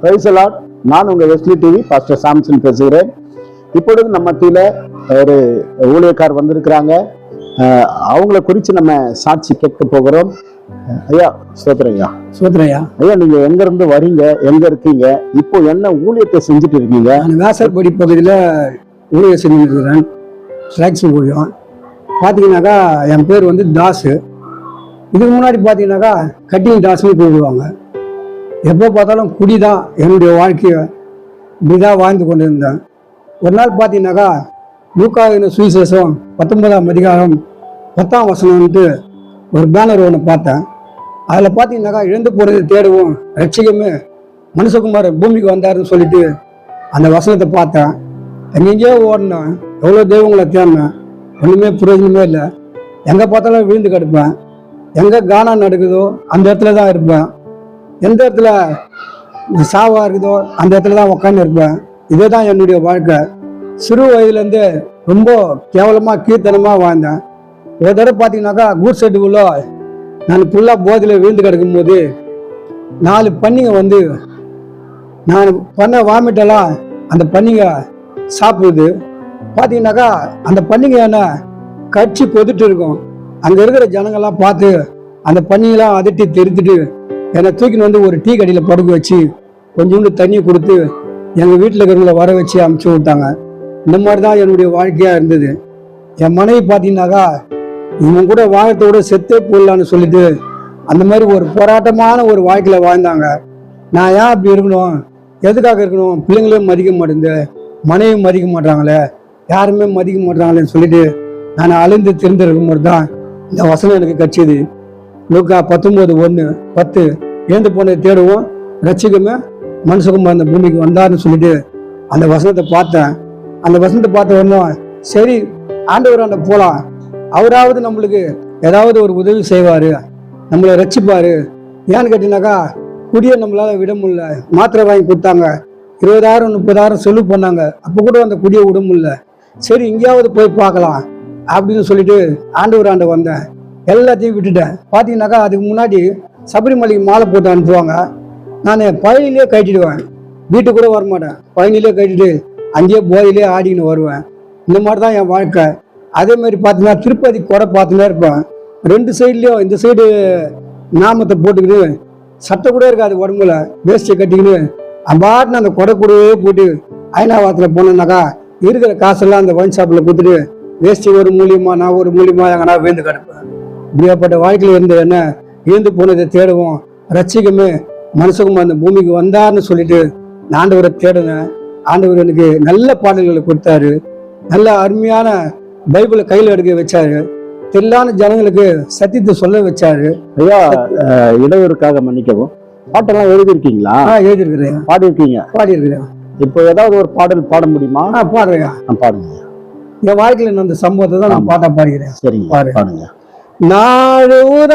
Praise the Lord. நான் உங்க Wesley TV pastor Samson பேசுகிறேன். இப்பொழுது நம்ம மத்தியில ஒரு ஊழியக்கார் வந்திருக்கிறாங்க. அவங்கள குறித்து நம்ம சாட்சி கேட்க போகிறோம். ஐயா சோத்ரம் ஐயா. சோத்ரையா ஐயா, நீங்க எங்க இருந்து வரீங்க, எங்க இருக்கீங்க, இப்போ என்ன ஊழியத்தை செஞ்சுட்டு இருக்கீங்க? நான் வேசர்படி பகுதியில் ஊழியர் செஞ்சுட்டு இருக்கிறேன். ஸ்லாக்ஸ் ஊழியம் பார்த்தீங்கன்னாக்கா என் பேர் வந்து தாஸு. இதுக்கு முன்னாடி பார்த்தீங்கன்னாக்கா கட்டிங் தாஸ்னு கூப்பிடுவாங்க. எப்போ பார்த்தாலும் குடி தான் என்னுடைய வாழ்க்கையை இப்படிதான் வாழ்ந்து கொண்டு இருந்தேன். ஒரு நாள் பார்த்தீங்கன்னாக்கா லூக்காவின் சுவிசேஷம் 19ஆம் அதிகாரம் 10ஆம் வசனம்ட்டு ஒரு பேனர் ஒன்று பார்த்தேன். அதில் பார்த்தீங்கன்னாக்கா இழந்து போனதை தேடுவோம், ரட்சிகமே மனுஷகுமார் பூமிக்கு வந்தாருன்னு சொல்லிட்டு அந்த வசனத்தை பார்த்தேன். எங்கெங்கேயோ ஓடினேன், எவ்வளோ தெய்வங்களை தேடினேன், ஒன்றுமே பிரயோஜனமே இல்லை. எங்கே பார்த்தாலும் விழுந்து கிடப்பேன். எங்கே கானம் நடக்குதோ அந்த இடத்துல தான் இருப்பேன். எந்த இடத்துல சாவா இருக்குதோ அந்த இடத்துல தான் உட்காந்து இருப்பேன். இதே தான் என்னுடைய வாழ்க்கை. சிறு வயதுலேருந்து ரொம்ப கேவலமாக கீர்த்தனமாக வாழ்ந்தேன். ஒரு தடவை பார்த்தீங்கன்னாக்கா கூட் செட்டுக்குள்ளே நான் ஃபுல்லாக போதையில் விழுந்து கிடக்கும்போது 4 பன்னிங்க வந்து நான் பண்ண வாமிட்டெல்லாம் அந்த பன்னிங்க சாப்பிடுது. பார்த்தீங்கன்னாக்கா அந்த பன்னிங்க என்ன கட்சி பொதுட்டு இருக்கும். அங்கே இருக்கிற ஜனங்கள்லாம் பார்த்து அந்த பன்னிங்கெல்லாம் அதட்டி தெரித்துட்டு என்னை தூக்கின்னு வந்து ஒரு டீ கடையில் படுக்க வச்சு கொஞ்சோண்டு தண்ணி கொடுத்து எங்கள் வீட்டில் இருக்கிறவங்கள வர வச்சு அமுச்சு விட்டாங்க. இந்த மாதிரி தான் என்னுடைய வாழ்க்கையாக இருந்தது. என் மனைவி பார்த்தீங்கன்னாக்கா இவன் கூட வாழ்க்கையோட செத்தே போடலான்னு சொல்லிட்டு அந்த மாதிரி ஒரு போராட்டமான ஒரு வாழ்க்கையில் வாழ்ந்தாங்க. நான் ஏன் அப்படி இருக்கணும், எதுக்காக இருக்கணும், பிள்ளைங்களையும் மதிக்க மாட்டேங்குது, மனைவியும் மதிக்க மாட்டாங்களே, யாருமே மதிக்க மாட்டாங்களேன்னு சொல்லிட்டு நான் அழிந்து தெரிந்திருக்கும் போது தான் இந்த வசனம் எனக்கு கட்சிது. லூக்கா 19:1-10 எழுந்து போனதை தேடுவோம், ரட்சிகமே மனுஷகுமார் அந்த பூமிக்கு வந்தாருன்னு சொல்லிட்டு அந்த வசனத்தை பார்த்தேன். அந்த வசனத்தை பார்த்த உடனே சரி ஆண்டவராண்ட போகலாம், அவராவது நம்மளுக்கு ஏதாவது ஒரு உதவி செய்வார், நம்மளை ரட்சிப்பார். ஏன்னு கேட்டீங்கன்னாக்கா குடியை நம்மளால் விட முடியல. மாத்திரை வாங்கி கொடுத்தாங்க, 20,000-30,000 செலவு பண்ணாங்க. அப்போ கூட அந்த குடியை விட முடியல. சரி இங்கேயாவது போய் பார்க்கலாம் அப்படின்னு சொல்லிட்டு ஆண்டவராண்ட வந்தேன். எல்லாத்தையும் விட்டுட்டேன். பார்த்தீங்கன்னாக்கா அதுக்கு முன்னாடி சபரிமலைக்கு மாலை போட்டு அனுப்புவாங்க. நான் பழனிலே கட்டிடுவேன், வீட்டுக்கு கூட வரமாட்டேன். பழனிலே கட்டிட்டு அங்கேயே போதையிலே ஆடின்னு வருவேன். இந்த மாதிரி தான் என் வாழ்க்கை. அதே மாதிரி பார்த்தீங்கன்னா திருப்பதி கொடை பார்த்துனே இருப்பேன். 2 சைட்லேயும் இந்த சைடு நாமத்தை போட்டுக்கிட்டு சட்டை கூட இருக்காது உடம்புல, வேஸ்டியை கட்டிக்கிட்டு அம்பாட்டுன்னு அந்த கொடை கூடவே போட்டு ஐநாவாரத்தில் போனேன்னாக்கா இருக்கிற காசெல்லாம் அந்த ஒயின் ஷாப்பில் கொடுத்துட்டு வேஸ்டி ஒரு மூலியமா நான் ஒரு மூலியமா எங்கன்னா வேந்து கிடப்பேன். இப்படியாப்பட்ட வாழ்க்கையில் இருந்த என்ன இழந்து போனதை தேடுவோம், ரட்சிகமே மனுஷகுமார் அந்த பூமிக்கு வந்தார்னு சொல்லிட்டு நான் ஆண்டவரை தேடினேன். ஆண்டவர் எனக்கு நல்ல பாடல்களை கொடுத்தாரு, நல்ல அருமையான பைபிளை கையில் எடுக்க வச்சாரு, தெல்லான ஜனங்களுக்கு சத்தியத்தை சொல்ல வச்சாரு. ஐயா, இடையூறுக்காக மன்னிக்கவும். பாட்டெல்லாம் எழுதியிருக்கீங்களா? எழுதியிருக்கிறேன். பாடியிருக்கிறேன். இப்போ ஏதாவது ஒரு பாடல் பாட முடியுமா? பாடுறேன். பாடுங்க. என் வாழ்க்கையில் நான் அந்த சம்பவத்தை தான் நான் பாட்டா பாடுகிறேன். சரிங்க, பாடுங்க. நாழுற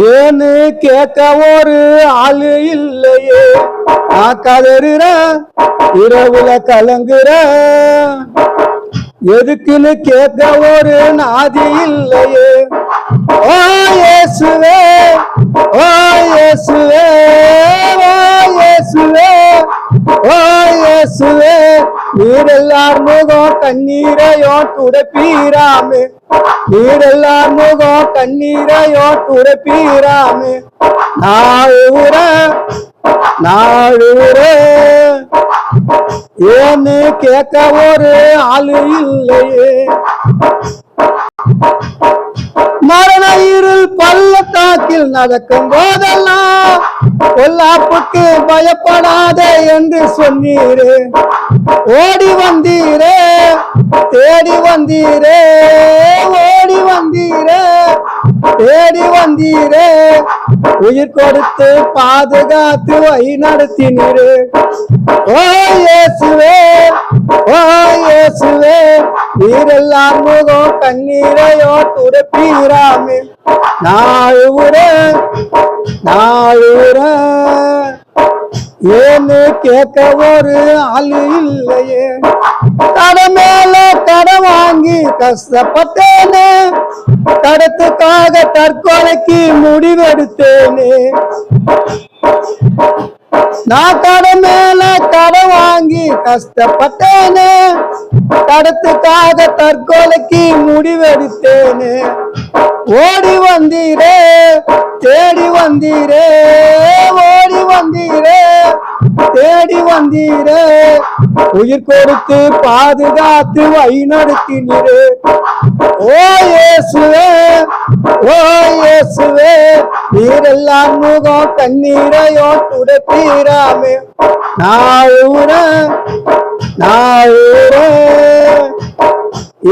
ஏன்னு கேட்க ஒரு ஆளு இல்லையே, நான் கதறுற இரவுல கலங்குற, எதுக்குன்னு கேட்க ஒரு நாதி இல்லையே. ஓ இயேசுவே, ஓ இயேசுவே, ஓ இயேசுவே, ஓ இயேசுவே, நீரெல்லார் முகம் கண்ணீரையோ துடைப்பீராமே, நீரெல்லார் முகம் கண்ணீரையோ துடைப்பீராமே. நாழுற ஏன்னு கேட்க ஒரு ஆளு இல்லையே. மரண இருள் பள்ளத்தாக்கில் நடக்கும் போதெல்லாம் பொல்லாப்புக்கு பயப்படாதே என்று சொன்னீரே. ஓடி வந்தீரே, தேடி வந்தீரே, ஓடி வந்தீரே, தேடி வந்தீரே, உயிர் கொடுத்து பாதுகாத்து வழி நடத்தினீரே. ஓ இயேசுவே, ஓ இயேசுவே, நீரெல்லாம் முகம் கண்ணீரையோ துடைப்பீராமே. நாழுற ஏன்னு கேட்க ஒரு ஆளு இல்லையே. கடன் மேல கடன் வாங்கி கஷ்டப்பட்டேனே, கடத்துக்காக தற்கொலைக்கு முடிவெடுத்தேனே. நான் கடன் மேல கடன் வாங்கி கஷ்டப்பட்டேனே, கடத்துக்காக தற்கொலைக்கு முடிவெடுத்தேனே. ஓடி வந்தீரே, தேடி வந்தீரே, ஓடி வந்தீரே, தேடி வந்தீரே, உயிர் கொடுத்து பாதுகாத்து வழி நடத்தினீரே. ஓ இயேசுவே, ஓ இயேசுவே, நீரெல்லாம் முகம் கண்ணீரையோ துடைத்தீராமே. நான் ஊரேன், நான் ஊரேன்,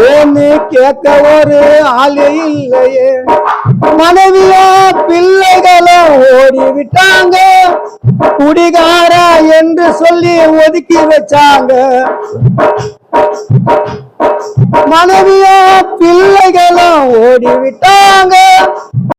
ஏன்னு கேட்க ஒரு ஆளு இல்லையே. மனைவியா பிள்ளைகளோ ஓடி விட்டாங்க, குடிகாரா என்று சொல்லி ஒதுக்கி வச்சாங்க. மனைவியா பிள்ளைகளும் ஓடி விட்டாங்க,